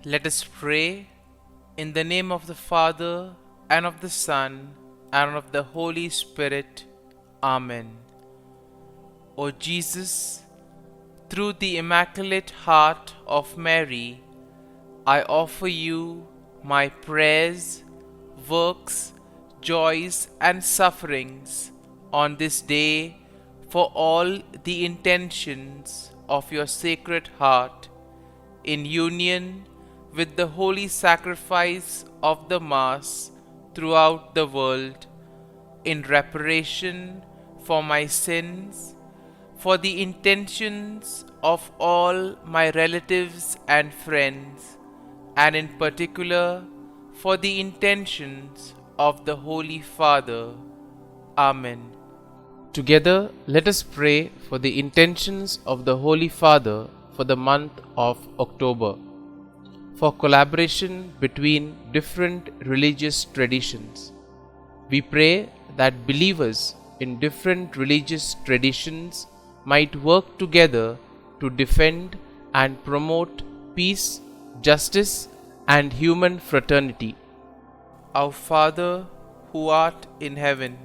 Let us pray in the name of the Father, and of the Son, and of the Holy Spirit. Amen. O Jesus, through the Immaculate Heart of Mary, I offer you my prayers, works, joys, and sufferings on this day for all the intentions of your Sacred Heart, in union with the holy sacrifice of the Mass throughout the world, in reparation for my sins, for the intentions of all my relatives and friends, and in particular for the intentions of the Holy Father. Amen. Together, let us pray for the intentions of the Holy Father for the month of October, for collaboration between different religious traditions. We pray that believers in different religious traditions might work together to defend and promote peace, justice, and human fraternity. Our Father, who art in heaven,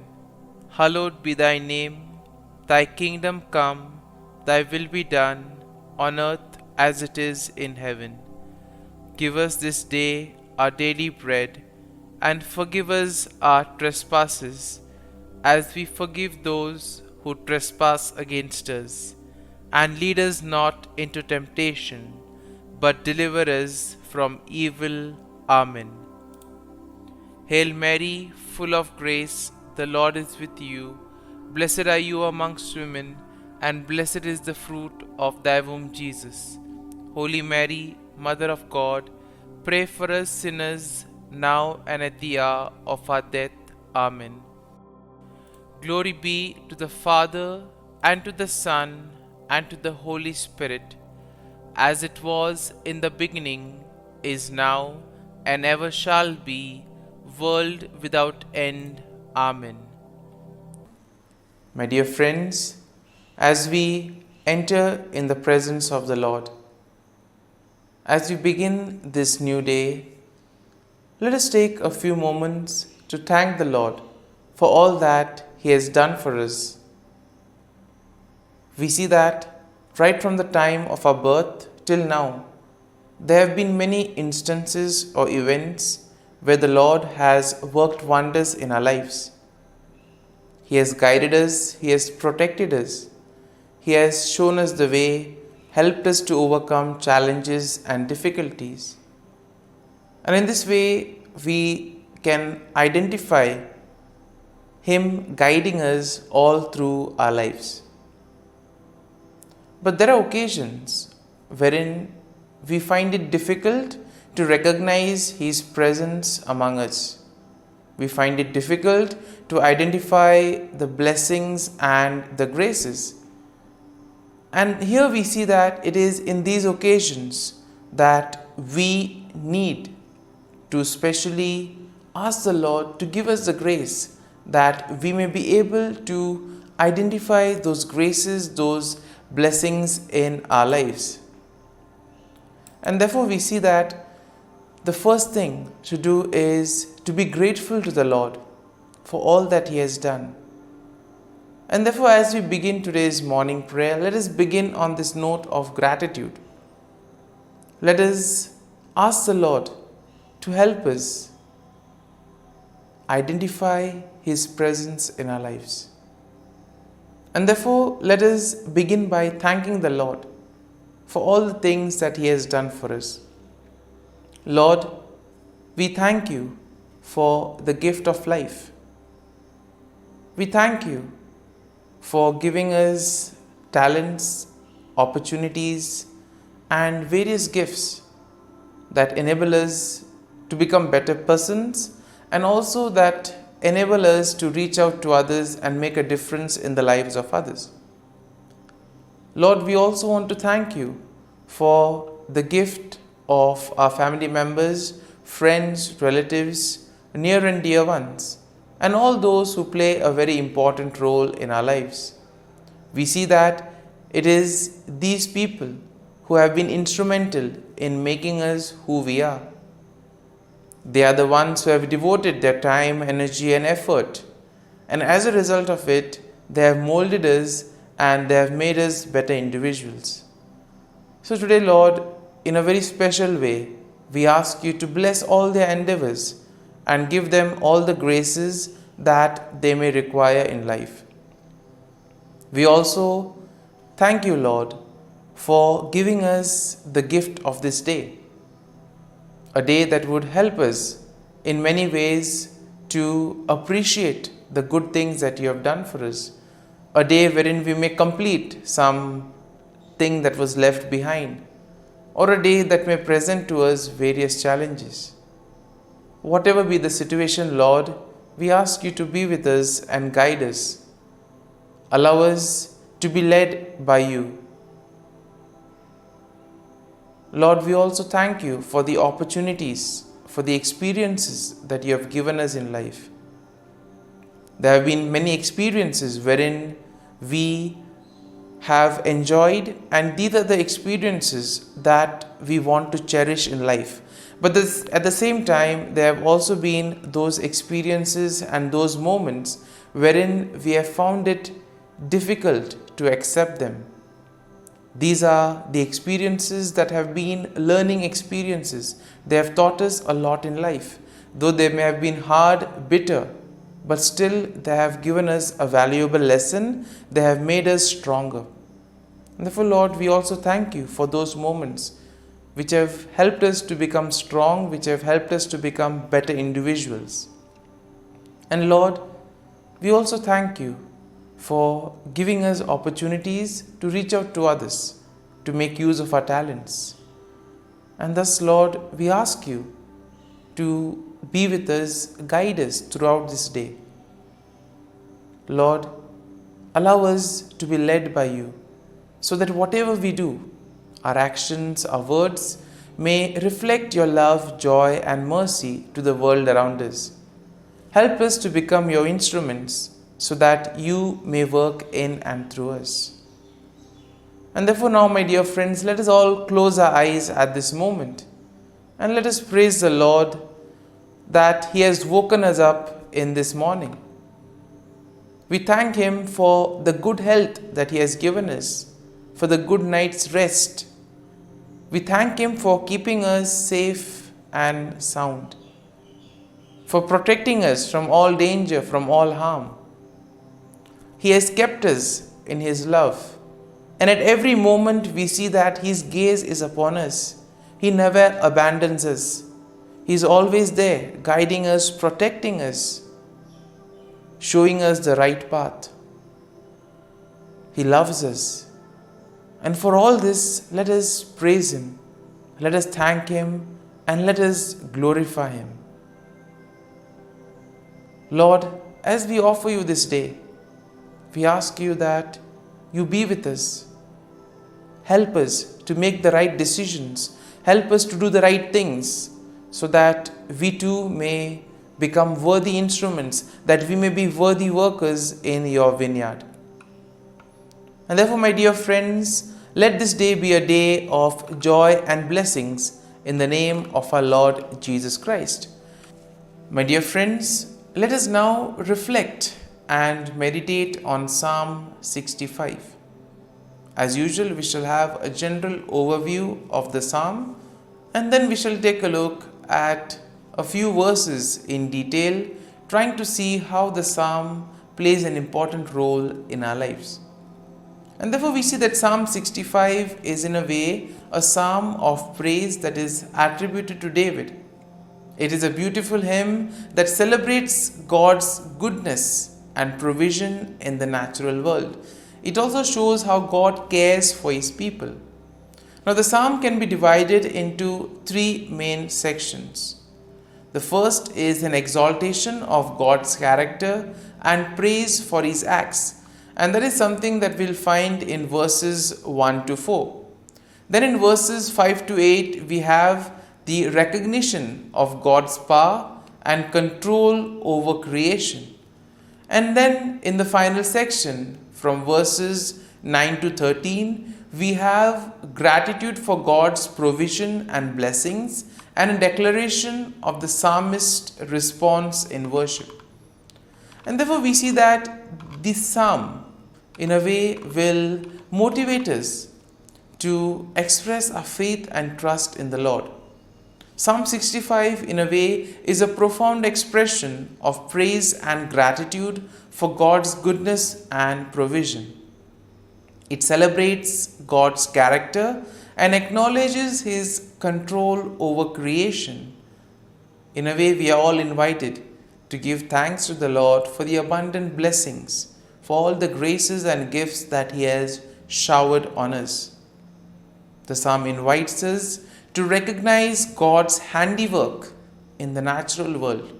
hallowed be thy name. Thy kingdom come, thy will be done, on earth as it is in heaven. Give us this day our daily bread, and forgive us our trespasses, as we forgive those who trespass against us. And lead us not into temptation, but deliver us from evil. Amen. Hail Mary, full of grace, the Lord is with you. Blessed are you amongst women, and blessed is the fruit of thy womb, Jesus. Holy Mary, Mother of God, pray for us sinners, now and at the hour of our death. Amen. Glory be to the Father, and to the Son, and to the Holy Spirit, as it was in the beginning, is now, and ever shall be, world without end. Amen. My dear friends, as we enter in the presence of the Lord, as we begin this new day, let us take a few moments to thank the Lord for all that He has done for us. We see that right from the time of our birth till now, there have been many instances or events where the Lord has worked wonders in our lives. He has guided us, He has protected us, He has shown us the way, helped us to overcome challenges and difficulties. And in this way, we can identify Him guiding us all through our lives. But there are occasions wherein we find it difficult to recognize His presence among us. We find it difficult to identify the blessings and the graces. And here we see that it is in these occasions that we need to specially ask the Lord to give us the grace that we may be able to identify those graces, those blessings in our lives. And therefore we see that the first thing to do is to be grateful to the Lord for all that He has done. And therefore, as we begin today's morning prayer, let us begin on this note of gratitude. Let us ask the Lord to help us identify His presence in our lives. And therefore, let us begin by thanking the Lord for all the things that He has done for us. Lord, we thank You for the gift of life. We thank You for giving us talents, opportunities, and various gifts that enable us to become better persons, and also that enable us to reach out to others and make a difference in the lives of others. Lord, we also want to thank You for the gift of our family members, friends, relatives, near and dear ones, and all those who play a very important role in our lives. We see that it is these people who have been instrumental in making us who we are. They are the ones who have devoted their time, energy, and effort. And as a result of it, they have molded us and they have made us better individuals. So today, Lord, in a very special way, we ask you to bless all their endeavors and give them all the graces that they may require in life. We also thank you, Lord, for giving us the gift of this day, a day that would help us in many ways to appreciate the good things that you have done for us, a day wherein we may complete some thing that was left behind, or a day that may present to us various challenges. Whatever be the situation, Lord, we ask you to be with us and guide us. Allow us to be led by you. Lord, we also thank you for the opportunities, for the experiences that you have given us in life. There have been many experiences wherein we have enjoyed, and these are the experiences that we want to cherish in life. But at the same time, there have also been those experiences and those moments wherein we have found it difficult to accept them. These are the experiences that have been learning experiences. They have taught us a lot in life. Though they may have been hard, bitter, but still they have given us a valuable lesson. They have made us stronger. And therefore, Lord, we also thank you for those moments which have helped us to become strong, which have helped us to become better individuals. And Lord, we also thank you for giving us opportunities to reach out to others, to make use of our talents. And thus, Lord, we ask you to be with us, guide us throughout this day. Lord, allow us to be led by you, so that whatever we do, our actions, our words, may reflect your love, joy, and mercy to the world around us. Help us to become your instruments, so that you may work in and through us. And therefore now, my dear friends, let us all close our eyes at this moment and let us praise the Lord that He has woken us up in this morning. We thank Him for the good health that He has given us, for the good night's rest. We thank Him for keeping us safe and sound, for protecting us from all danger, from all harm. He has kept us in His love, and at every moment we see that His gaze is upon us. He never abandons us. He is always there, guiding us, protecting us, showing us the right path. He loves us. And for all this, let us praise Him, let us thank Him, and let us glorify Him. Lord, as we offer you this day, we ask you that you be with us. Help us to make the right decisions. Help us to do the right things, so that we too may become worthy instruments, that we may be worthy workers in your vineyard. And therefore, my dear friends, let this day be a day of joy and blessings in the name of our Lord Jesus Christ. My dear friends, let us now reflect and meditate on Psalm 65. As usual, we shall have a general overview of the psalm, and then we shall take a look at a few verses in detail, trying to see how the psalm plays an important role in our lives. And therefore we see that Psalm 65 is in a way a psalm of praise that is attributed to David. It is a beautiful hymn that celebrates God's goodness and provision in the natural world. It also shows how God cares for His people. Now the psalm can be divided into three main sections. The first is an exaltation of God's character and praise for His acts, and that is something that we'll find in verses 1 to 4. Then in verses 5 to 8 we have the recognition of God's power and control over creation. And then in the final section, from verses 9 to 13, we have gratitude for God's provision and blessings and a declaration of the psalmist's response in worship. And therefore we see that this psalm in a way will motivate us to express our faith and trust in the Lord. Psalm 65 in a way is a profound expression of praise and gratitude for God's goodness and provision. It celebrates God's character and acknowledges His control over creation. In a way, we are all invited to give thanks to the Lord for the abundant blessings, for all the graces and gifts that He has showered on us. The psalm invites us to recognize God's handiwork in the natural world.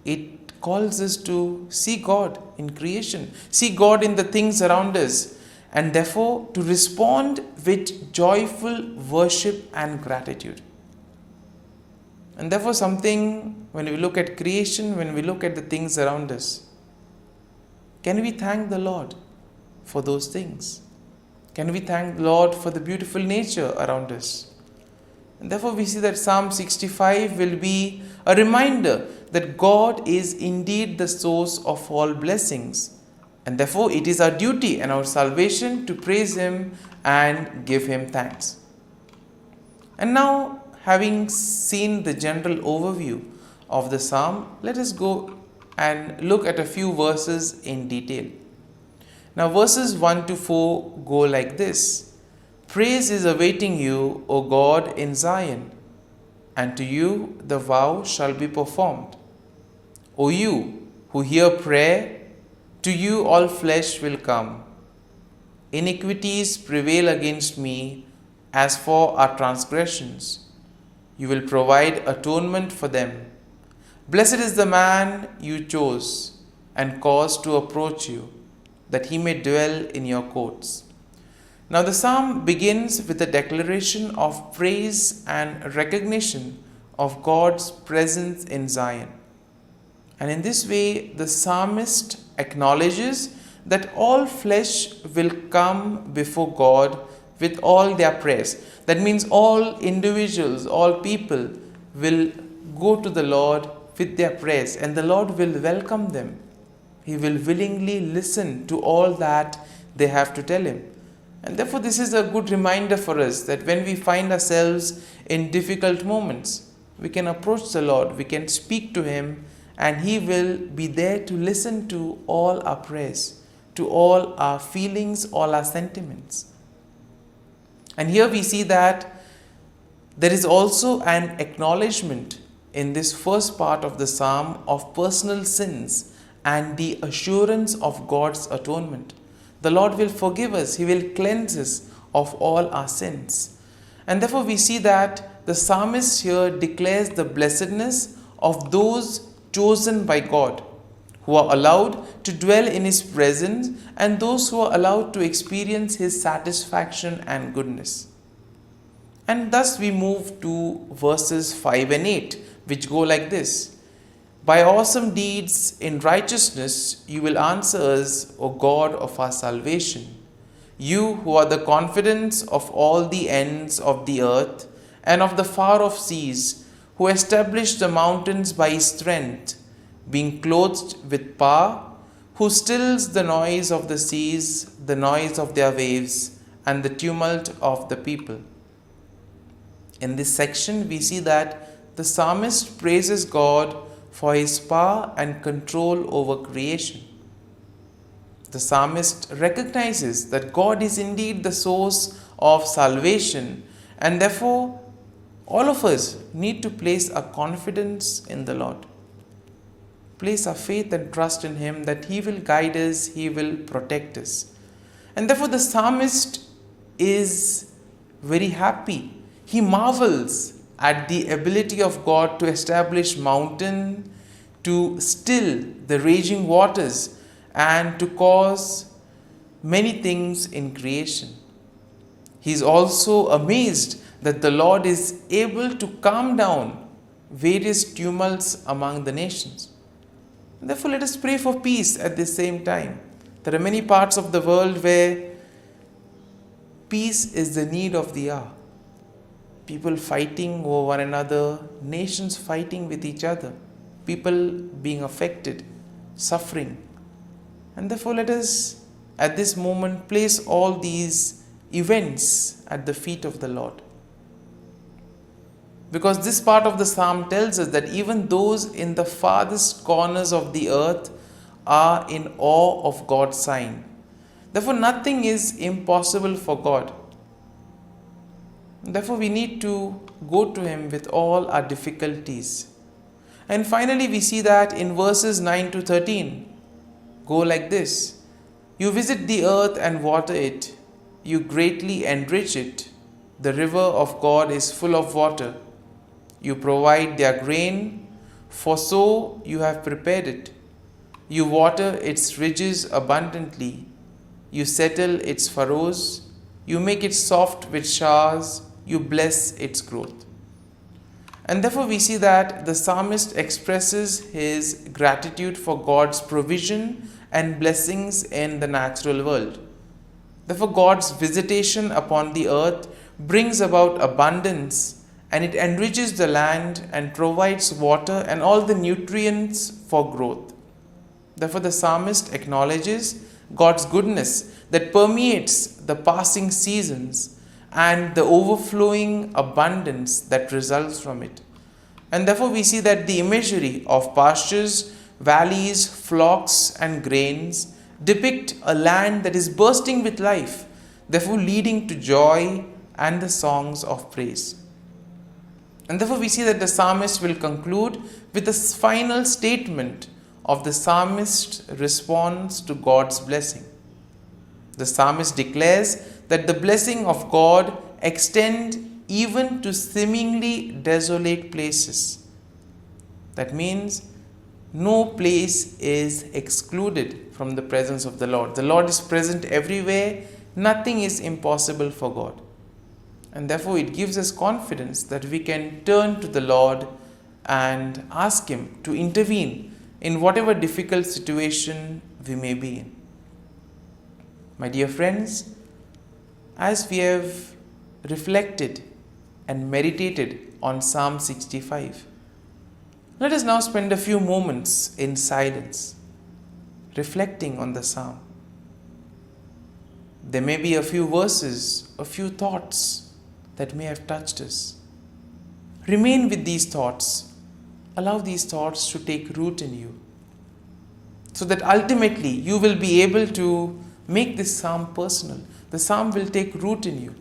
It calls us to see God in creation, see God in the things around us, and therefore to respond with joyful worship and gratitude. And therefore something, when we look at creation, when we look at the things around us, can we thank the Lord for those things? Can we thank the Lord for the beautiful nature around us? And therefore we see that Psalm 65 will be a reminder that God is indeed the source of all blessings. And therefore it is our duty and our salvation to praise Him and give Him thanks. And now, having seen the general overview of the psalm, let us go and look at a few verses in detail. Now verses 1 to 4 go like this. Praise is awaiting you, O God, in Zion, and to you the vow shall be performed. O you who hear prayer, to you all flesh will come. Iniquities prevail against me, as for our transgressions. You will provide atonement for them. Blessed is the man you chose and caused to approach you, that he may dwell in your courts. Now the psalm begins with a declaration of praise and recognition of God's presence in Zion. And in this way, the psalmist acknowledges that all flesh will come before God with all their prayers. That means all individuals, all people will go to the Lord with their prayers, and the Lord will welcome them. He will willingly listen to all that they have to tell Him. And therefore this is a good reminder for us that when we find ourselves in difficult moments, we can approach the Lord, we can speak to Him, and He will be there to listen to all our prayers, to all our feelings, all our sentiments. And here we see that there is also an acknowledgement in this first part of the psalm of personal sins and the assurance of God's atonement. The Lord will forgive us. He will cleanse us of all our sins. And therefore we see that the psalmist here declares the blessedness of those chosen by God, who are allowed to dwell in His presence, and those who are allowed to experience His satisfaction and goodness. And thus we move to verses 5 and 8, which go like this. By awesome deeds in righteousness you will answer us, O God of our salvation. You who are the confidence of all the ends of the earth and of the far off seas, who established the mountains by His strength, being clothed with power, who stills the noise of the seas, the noise of their waves, and the tumult of the people. In this section, we see that the psalmist praises God for His power and control over creation. The psalmist recognizes that God is indeed the source of salvation, and therefore all of us need to place our confidence in the Lord. Place our faith and trust in Him that He will guide us, He will protect us. And therefore the psalmist is very happy. He marvels at the ability of God to establish mountain, to still the raging waters, and to cause many things in creation. He is also amazed that the Lord is able to calm down various tumults among the nations. Therefore, let us pray for peace at the same time. There are many parts of the world where peace is the need of the hour. People fighting over one another, nations fighting with each other, people being affected, suffering. And therefore, let us at this moment place all these events at the feet of the Lord. Because this part of the psalm tells us that even those in the farthest corners of the earth are in awe of God's sign. Therefore, nothing is impossible for God. Therefore, we need to go to Him with all our difficulties. And finally, we see that in verses 9 to 13, go like this: You visit the earth and water it, you greatly enrich it. The river of God is full of water. You provide their grain, for so you have prepared it. You water its ridges abundantly. You settle its furrows. You make it soft with showers. You bless its growth. And therefore we see that the psalmist expresses his gratitude for God's provision and blessings in the natural world. Therefore God's visitation upon the earth brings about abundance, and it enriches the land and provides water and all the nutrients for growth. Therefore the psalmist acknowledges God's goodness that permeates the passing seasons and the overflowing abundance that results from it. And therefore we see that the imagery of pastures, valleys, flocks and grains depict a land that is bursting with life, therefore leading to joy and the songs of praise. And therefore we see that the psalmist will conclude with the final statement of the psalmist's response to God's blessing. The psalmist declares that the blessing of God extend even to seemingly desolate places. That means no place is excluded from the presence of the Lord. The Lord is present everywhere. Nothing is impossible for God. And therefore it gives us confidence that we can turn to the Lord and ask Him to intervene in whatever difficult situation we may be in. My dear friends, as we have reflected and meditated on Psalm 65, let us now spend a few moments in silence, reflecting on the psalm. There may be a few verses, a few thoughts that may have touched us. Remain with these thoughts. Allow these thoughts to take root in you, so that ultimately you will be able to make this psalm personal. The psalm will take root in you.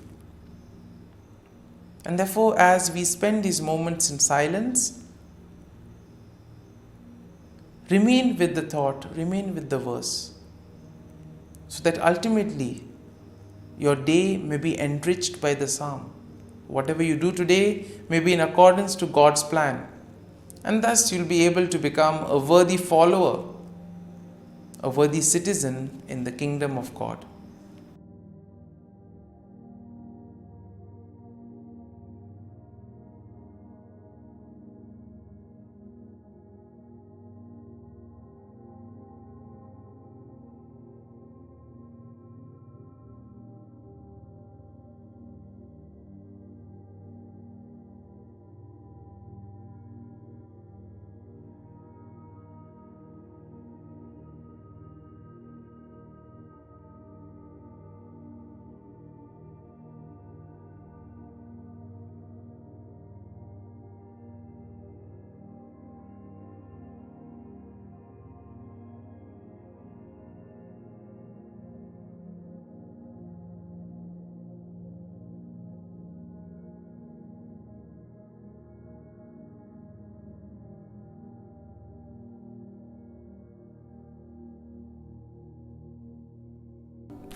And therefore, as we spend these moments in silence, remain with the thought, remain with the verse, so that ultimately your day may be enriched by the psalm. Whatever you do today may be in accordance to God's plan, and thus you'll be able to become a worthy follower, a worthy citizen in the kingdom of God.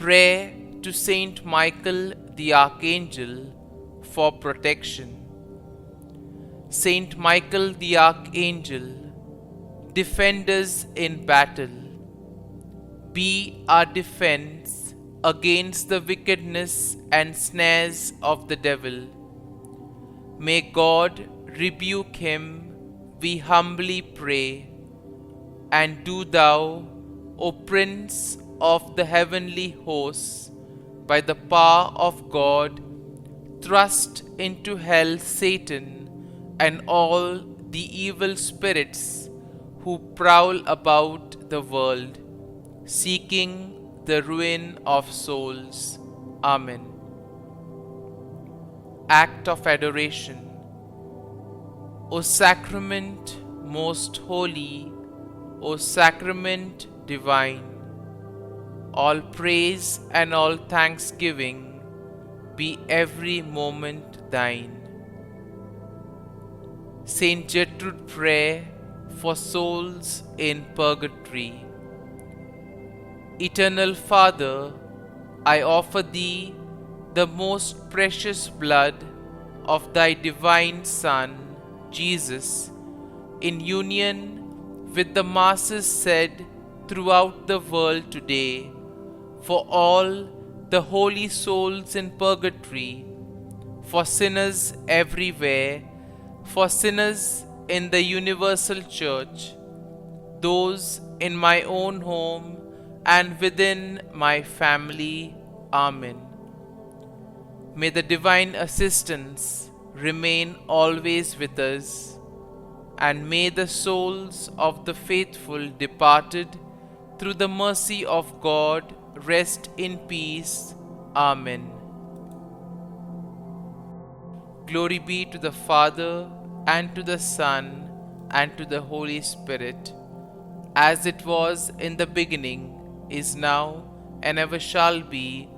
Pray to Saint Michael the Archangel for protection. Saint Michael the Archangel, defend us in battle. Be our defense against the wickedness and snares of the devil. May God rebuke him, we humbly pray. And do thou, O Prince of the heavenly hosts, by the power of God, thrust into hell Satan and all the evil spirits who prowl about the world, seeking the ruin of souls. Amen. Act of Adoration. O Sacrament most holy, O Sacrament divine, all praise and all thanksgiving be every moment thine. Saint Gertrude Prayer for souls in purgatory. Eternal Father, I offer Thee the most precious blood of Thy divine Son, Jesus, in union with the masses said throughout the world today, for all the holy souls in purgatory, for sinners everywhere, for sinners in the universal church, those in my own home and within my family. Amen. May the divine assistance remain always with us, and may the souls of the faithful departed through the mercy of God rest in peace. Amen. Glory be to the Father, and to the Son, and to the Holy Spirit, as it was in the beginning, is now, and ever shall be,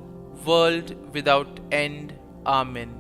world without end. Amen.